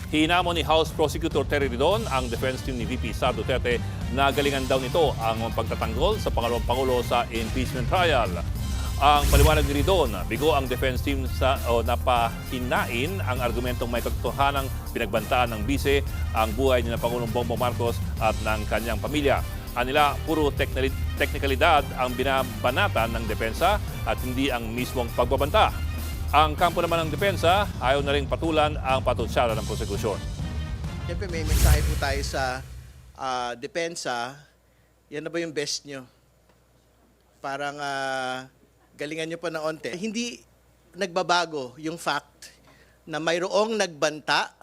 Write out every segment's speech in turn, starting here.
Hinamon ni House Prosecutor Terry Ridon ang defense team ni VP Sara Duterte na galingan daw nito ang pagtatanggol sa pangalawang pangulo sa impeachment trial. Ang paliwanag ni Ridon, bigo ang defense team sa napahinain ang argumentong may katotohanang pinagbantaan ng bise ang buhay ni na Pangulong Bongbong Marcos at ng kanyang pamilya. Anila, puro teknikalidad ang binabanatan ng depensa at hindi ang mismong pagbabanta. Ang kampo naman ng depensa, ayaw na rin patulan ang patutsara ng prosekusyon. Siyempre may mensahe po tayo sa depensa. Yan na ba yung best nyo? Parang galingan nyo pa na onte. Hindi nagbabago yung fact na mayroong nagbanta,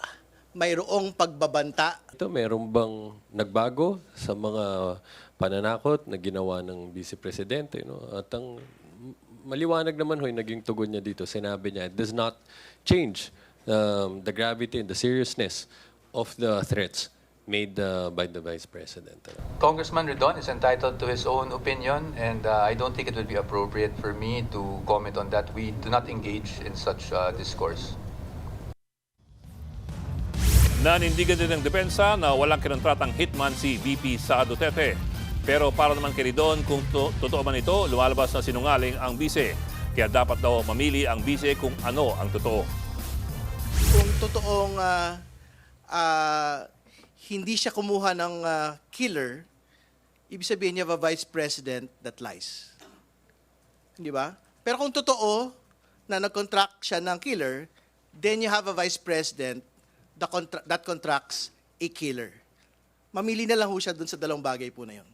mayroong pagbabanta. Ito, meron bang nagbago sa mga pananakot na ginawa ng Vice Presidente? No? At ang maliwanag naman hoy naging tugon niya dito. Sinabi niya, it does not change the gravity and the seriousness of the threats made by the Vice President. Congressman Ridon is entitled to his own opinion, and I don't think it would be appropriate for me to comment on that. We do not engage in such discourse. Nanindigan din ng depensa na walang kinontratang hitman si VP Sara Duterte. Pero para naman kay Ridon, kung totoo man ito, lumalabas na sinungaling ang bise. Kaya dapat daw mamili ang bise kung ano ang totoo. Kung totoong hindi siya kumuha ng killer, ibig sabihin niya Vice President that lies. Di ba? Pero kung totoo na nag-contract siya ng killer, then you have a Vice President that contracts a killer. Mamili na lang ho siya dun sa dalawang bagay po na yun.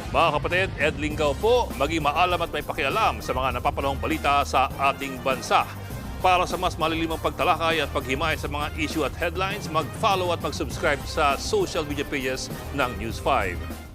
Mga kapatid, Ed Lingaw po, maging maalam at may pakialam sa mga napapanahong balita sa ating bansa. Para sa mas malilimang pagtalakay at paghimay sa mga issue at headlines, mag-follow at mag-subscribe sa social media pages ng News 5.